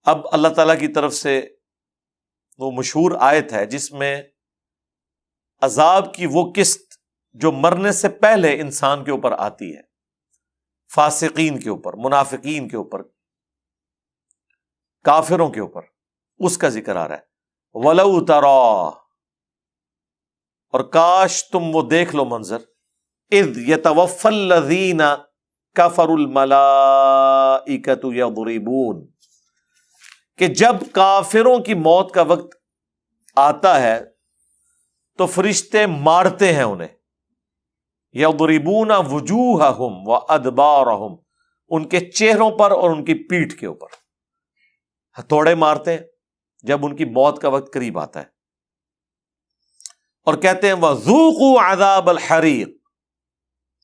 اب اللہ تعالیٰ کی طرف سے وہ مشہور آیت ہے جس میں عذاب کی وہ قسط جو مرنے سے پہلے انسان کے اوپر آتی ہے، فاسقین کے اوپر، منافقین کے اوپر، کافروں کے اوپر، اس کا ذکر آ رہا ہے۔ وَلَوْ تَرَىٰ، اور کاش تم وہ دیکھ لو منظر، اِذْ يَتَوَفَّى الَّذِينَ كَفَرُوا الْمَلَائِكَةُ يَضْرِبُونَ، کہ جب کافروں کی موت کا وقت آتا ہے تو فرشتے مارتے ہیں انہیں، یضربون وجوہہم وادبارہم، ان کے چہروں پر اور ان کی پیٹھ کے اوپر ہتھوڑے مارتے ہیں جب ان کی موت کا وقت قریب آتا ہے، اور کہتے ہیں وذوقوا عذاب الحریق،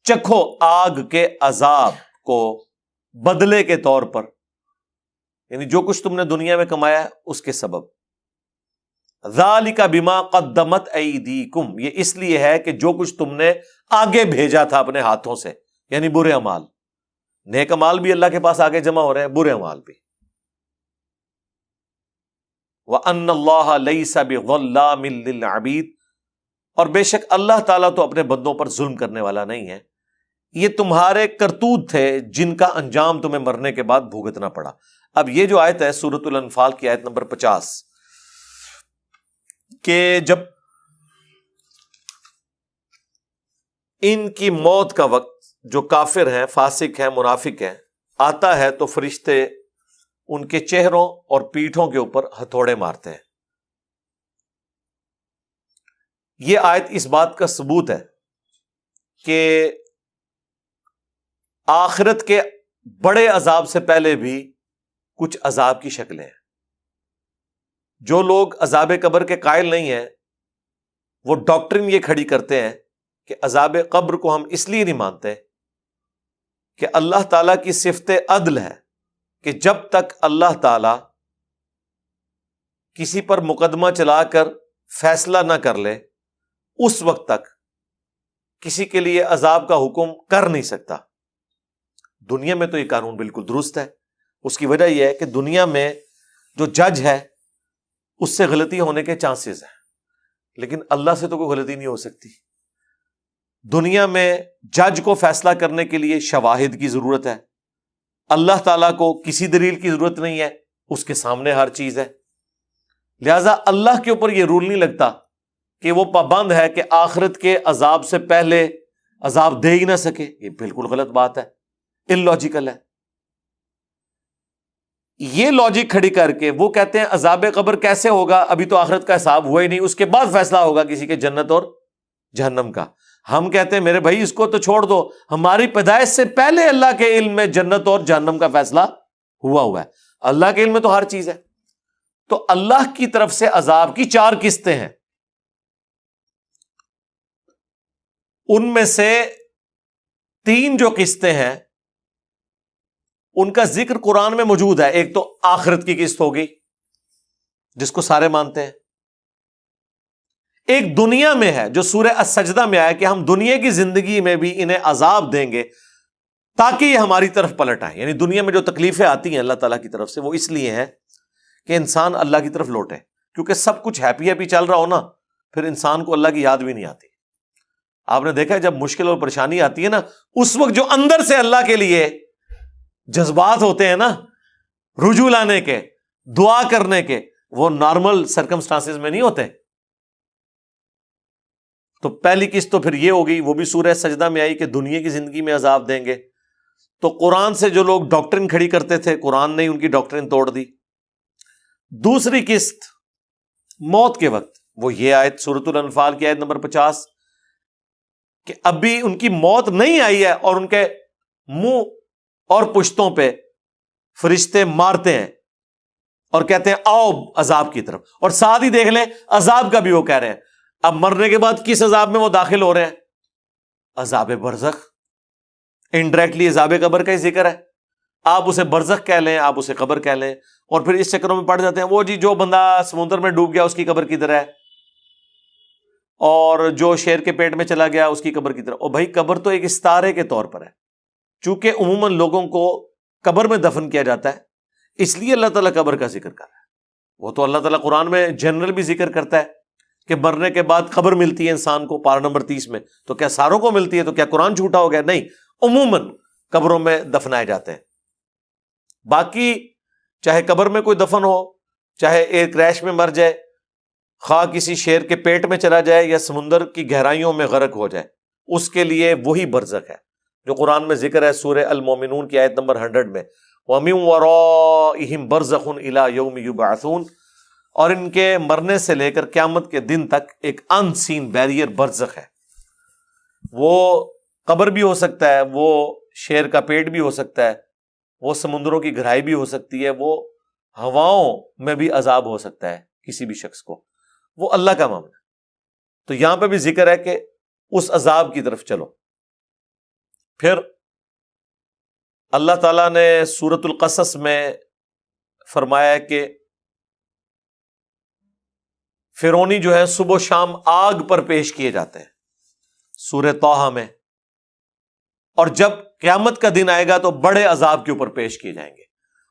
چکھو آگ کے عذاب کو بدلے کے طور پر، یعنی جو کچھ تم نے دنیا میں کمایا ہے اس کے سبب۔ ذالک بما قدمت ایدیکم، یہ اس لیے ہے کہ جو کچھ تم نے آگے بھیجا تھا اپنے ہاتھوں سے، یعنی برے اعمال۔ نیک اعمال بھی اللہ کے پاس آگے جمع ہو رہے ہیں، برے اعمال بھی۔ وَأَنَّ اللَّهَ لَيْسَ بِظَلَّامٍ لِّلْعَبِيدِ، اور بے شک اللہ تعالیٰ تو اپنے بندوں پر ظلم کرنے والا نہیں ہے، یہ تمہارے کرتوت تھے جن کا انجام تمہیں مرنے کے بعد بھگتنا پڑا۔ اب یہ جو آیت ہے سورۃ الانفال کی آیت نمبر 50، کہ جب ان کی موت کا وقت، جو کافر ہیں، فاسق ہیں، منافق ہیں، آتا ہے تو فرشتے ان کے چہروں اور پیٹھوں کے اوپر ہتھوڑے مارتے ہیں۔ یہ آیت اس بات کا ثبوت ہے کہ آخرت کے بڑے عذاب سے پہلے بھی کچھ عذاب کی شکلیں ہیں۔ جو لوگ عذاب قبر کے قائل نہیں ہیں وہ ڈاکٹرن یہ کھڑی کرتے ہیں کہ عذاب قبر کو ہم اس لیے نہیں مانتے کہ اللہ تعالیٰ کی صفت عدل ہے کہ جب تک اللہ تعالیٰ کسی پر مقدمہ چلا کر فیصلہ نہ کر لے اس وقت تک کسی کے لیے عذاب کا حکم کر نہیں سکتا۔ دنیا میں تو یہ قانون بالکل درست ہے، اس کی وجہ یہ ہے کہ دنیا میں جو جج ہے اس سے غلطی ہونے کے چانسز ہیں، لیکن اللہ سے تو کوئی غلطی نہیں ہو سکتی۔ دنیا میں جج کو فیصلہ کرنے کے لیے شواہد کی ضرورت ہے، اللہ تعالیٰ کو کسی دلیل کی ضرورت نہیں ہے، اس کے سامنے ہر چیز ہے۔ لہذا اللہ کے اوپر یہ رول نہیں لگتا کہ وہ پابند ہے کہ آخرت کے عذاب سے پہلے عذاب دے ہی نہ سکے، یہ بالکل غلط بات ہے، ان لاجیکل ہے۔ یہ لاجک کھڑی کر کے وہ کہتے ہیں عذاب قبر کیسے ہوگا، ابھی تو آخرت کا حساب ہوا ہی نہیں، اس کے بعد فیصلہ ہوگا کسی کے جنت اور جہنم کا۔ ہم کہتے ہیں میرے بھائی اس کو تو چھوڑ دو، ہماری پیدائش سے پہلے اللہ کے علم میں جنت اور جہنم کا فیصلہ ہوا ہے، اللہ کے علم میں تو ہر چیز ہے۔ تو اللہ کی طرف سے عذاب کی 4 قسطیں ہیں، ان میں سے 3 جو قسطیں ہیں ان کا ذکر قرآن میں موجود ہے۔ ایک تو آخرت کی قسط ہوگی جس کو سارے مانتے ہیں، ایک دنیا میں ہے جو سورہ السجدہ میں آیا کہ ہم دنیا کی زندگی میں بھی انہیں عذاب دیں گے تاکہ یہ ہماری طرف پلٹ آئے، یعنی دنیا میں جو تکلیفیں آتی ہیں اللہ تعالیٰ کی طرف سے وہ اس لیے ہیں کہ انسان اللہ کی طرف لوٹے، کیونکہ سب کچھ ہیپی ہیپی چل رہا ہو نا پھر انسان کو اللہ کی یاد بھی نہیں آتی۔ آپ نے دیکھا ہے جب مشکل اور پریشانی آتی ہے نا اس وقت جو اندر سے اللہ کے لیے جذبات ہوتے ہیں نا، رجوع لانے کے، دعا کرنے کے، وہ نارمل سرکمسٹانسز میں نہیں ہوتے۔ تو پہلی قسط تو پھر یہ ہوگی، وہ بھی سورہ سجدہ میں آئی کہ دنیا کی زندگی میں عذاب دیں گے۔ تو قرآن سے جو لوگ ڈاکٹرن کھڑی کرتے تھے قرآن نے ان کی ڈاکٹرن توڑ دی۔ دوسری قسط موت کے وقت، وہ یہ آیت سورۃ الانفال کی آیت نمبر 50 کہ ابھی ان کی موت نہیں آئی ہے اور ان کے منہ اور پشتوں پہ فرشتے مارتے ہیں اور کہتے ہیں آؤ عذاب کی طرف، اور ساتھ ہی دیکھ لیں عذاب کا بھی وہ کہہ رہے ہیں۔ اب مرنے کے بعد کس عذاب میں وہ داخل ہو رہے ہیں؟ عذاب برزخ، انڈائریکٹلی عذاب قبر کا ہی ذکر ہے۔ آپ اسے برزخ کہہ لیں، آپ اسے قبر کہہ لیں، اور پھر اس چکروں میں پڑ جاتے ہیں وہ جی جو بندہ سمندر میں ڈوب گیا اس کی قبر کدھر ہے، اور جو شیر کے پیٹ میں چلا گیا اس کی قبر کدھر ہے۔ اور بھائی قبر تو ایک استارے کے طور پر ہے، چونکہ عموماً لوگوں کو قبر میں دفن کیا جاتا ہے، اس لیے اللہ تعالیٰ قبر کا ذکر کر رہا ہے. وہ تو اللہ تعالیٰ قرآن میں جنرل بھی ذکر کرتا ہے کہ مرنے کے بعد قبر ملتی ہے انسان کو، پارہ نمبر 30 میں. تو کیا ساروں کو ملتی ہے؟ تو کیا قرآن جھوٹا ہو گیا؟ نہیں، عموماً قبروں میں دفنائے جاتے ہیں. باقی چاہے قبر میں کوئی دفن ہو، چاہے ایئر کریش میں مر جائے، خواہ کسی شیر کے پیٹ میں چلا جائے یا سمندر کی گہرائیوں میں غرق ہو جائے، اس کے لیے وہی برزخ ہے جو قرآن میں ذکر ہے سورہ المومنون کی آیت نمبر 100 میں، وَمِن وَرَائِهِمْ بَرْزَخٌ إِلَى يَوْمِ يُبْعَثُونَ، اور ان کے مرنے سے لے کر قیامت کے دن تک ایک ان سین بیریئر برزخ ہے. وہ قبر بھی ہو سکتا ہے، وہ شیر کا پیٹ بھی ہو سکتا ہے، وہ سمندروں کی گہرائی بھی ہو سکتی ہے، وہ ہواؤں میں بھی عذاب ہو سکتا ہے کسی بھی شخص کو. وہ اللہ کا معاملہ. تو یہاں پہ بھی ذکر ہے کہ اس عذاب کی طرف چلو. پھر اللہ تعالیٰ نے سورۃ القصص میں فرمایا کہ فرعونی جو ہے صبح و شام آگ پر پیش کیے جاتے ہیں سورہ طٰہٰ میں، اور جب قیامت کا دن آئے گا تو بڑے عذاب کے اوپر پیش کیے جائیں گے.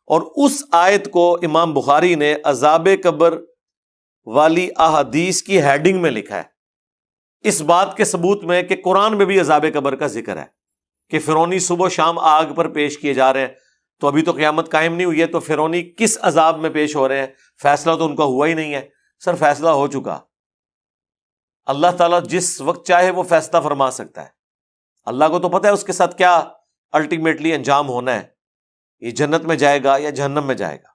اور اس آیت کو امام بخاری نے عذاب قبر والی احادیث کی ہیڈنگ میں لکھا ہے، اس بات کے ثبوت میں کہ قرآن میں بھی عذاب قبر کا ذکر ہے کہ فرعونی صبح و شام آگ پر پیش کیے جا رہے ہیں. تو ابھی تو قیامت قائم نہیں ہوئی ہے، تو فرعونی کس عذاب میں پیش ہو رہے ہیں؟ فیصلہ تو ان کا ہوا ہی نہیں ہے. سر فیصلہ ہو چکا. اللہ تعالیٰ جس وقت چاہے وہ فیصلہ فرما سکتا ہے. اللہ کو تو پتہ ہے اس کے ساتھ کیا الٹیمیٹلی انجام ہونا ہے، یہ جنت میں جائے گا یا جہنم میں جائے گا.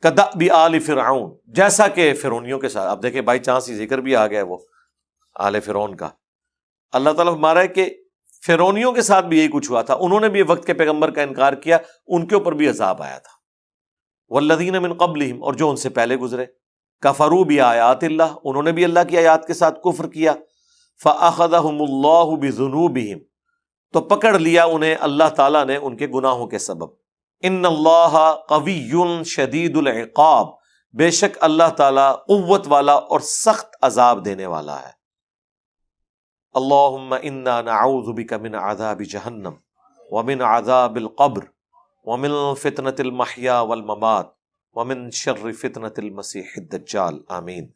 کدأب آل فرعون، جیسا کہ فرعونیوں کے ساتھ. اب دیکھیں بائی چانس ہی ذکر بھی آ گیا وہ آل فرعون کا. اللہ تعالیٰ فرما رہا ہے کہ فرعونیوں کے ساتھ بھی یہی کچھ ہوا تھا، انہوں نے بھی وقت کے پیغمبر کا انکار کیا، ان کے اوپر بھی عذاب آیا تھا. والذین من قبلہم، اور جو ان سے پہلے گزرے، کفروا بآیات اللہ، انہوں نے بھی اللہ کی آیات کے ساتھ کفر کیا. فأخذہم اللہ بذنوبہم، تو پکڑ لیا انہیں اللہ تعالیٰ نے ان کے گناہوں کے سبب. ان اللہ قوی شدید العقاب، بے شک اللہ تعالیٰ قوت والا اور سخت عذاب دینے والا ہے. اللہم انا نعوذ بک من عذاب جہنم ومن عذاب القبر ومن فتنة المحیا والممات ومن شر فتنة المسیح الدجال. آمین.